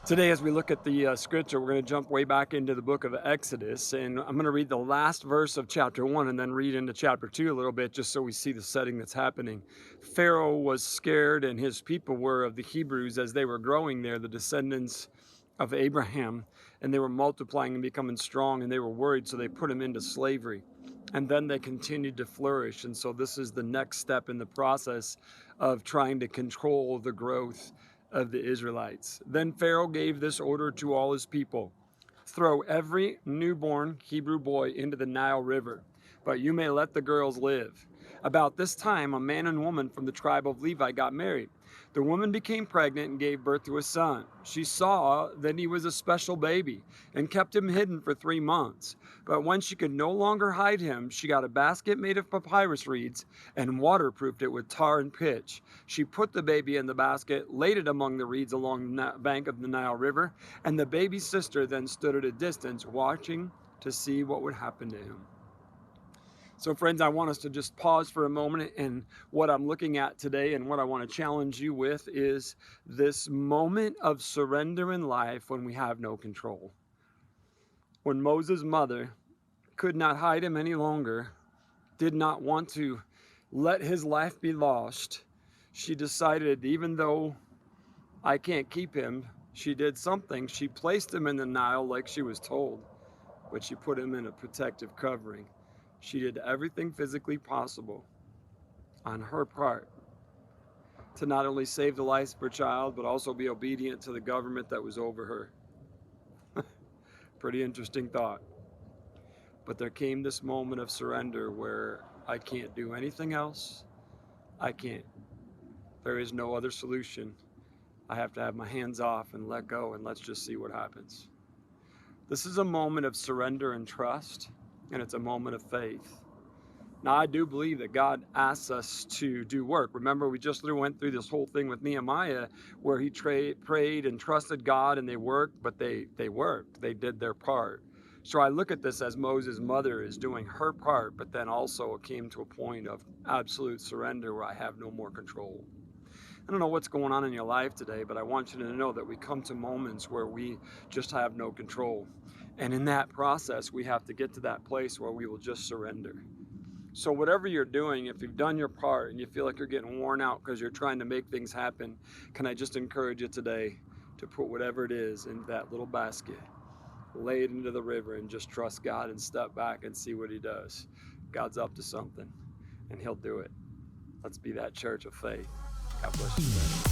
Today, as we look at the scripture, we're going to jump way back into the book of Exodus, and I'm going to read the last verse of chapter 1 and then read into chapter 2 a little bit just so we see the setting that's happening. Pharaoh was scared, and his people were, of the Hebrews as they were growing there, the descendants of Abraham, and they were multiplying and becoming strong, and they were worried, so they put him into slavery. And then they continued to flourish, and so this is the next step in the process of trying to control the growth of the Israelites. Then Pharaoh gave this order to all his people: throw every newborn Hebrew boy into the Nile River, but you may let the girls live. About this time, a man and woman from the tribe of Levi got married. The woman became pregnant and gave birth to a son. She saw that he was a special baby and kept him hidden for 3 months. But when she could no longer hide him, she got a basket made of papyrus reeds and waterproofed it with tar and pitch. She put the baby in the basket, laid it among the reeds along the bank of the Nile River, and the baby's sister then stood at a distance, watching to see what would happen to him. So friends, I want us to just pause for a moment, and what I'm looking at today and what I want to challenge you with is this moment of surrender in life when we have no control. When Moses' mother could not hide him any longer, did not want to let his life be lost, she decided, even though I can't keep him, she did something. She placed him in the Nile like she was told, but she put him in a protective covering. She did everything physically possible on her part to not only save the life of her child, but also be obedient to the government that was over her. Pretty interesting thought. But there came this moment of surrender where I can't do anything else. I can't. There is no other solution. I have to have my hands off and let go, and let's just see what happens. This is a moment of surrender and trust, and it's a moment of faith. Now, I do believe that God asks us to do work. Remember, we just went through this whole thing with Nehemiah where he prayed and trusted God, and they worked, but they worked. They did their part. So I look at this as Moses' mother is doing her part, but then also it came to a point of absolute surrender where I have no more control. I don't know what's going on in your life today, but I want you to know that we come to moments where we just have no control. And in that process, we have to get to that place where we will just surrender. So whatever you're doing, if you've done your part and you feel like you're getting worn out because you're trying to make things happen, can I just encourage you today to put whatever it is in that little basket, lay it into the river, and just trust God and step back and see what he does. God's up to something, and he'll do it. Let's be that church of faith. God bless you.